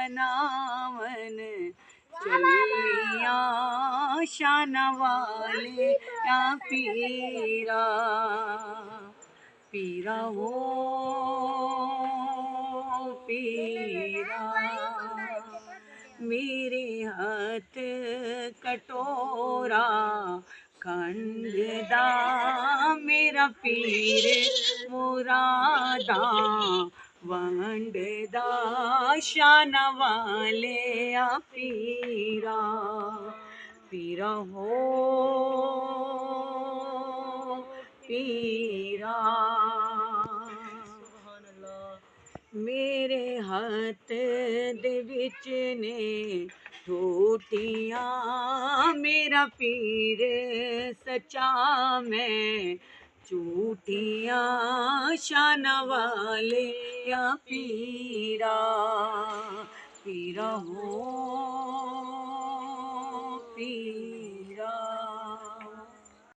बनावन चलिया शान वाले या पीरा पीरा हो पीरा मेरे हाथ कटोरा खंडदा मेरा पीर मुरादा वंडदा शान वाले आ पीरा पीरा हो पीरा मेरे हाथ दे विच ने ठोटियां मेरा पीर सच्चा मैं झूठियां शान वाले या पीरा पीरा हो पीरा।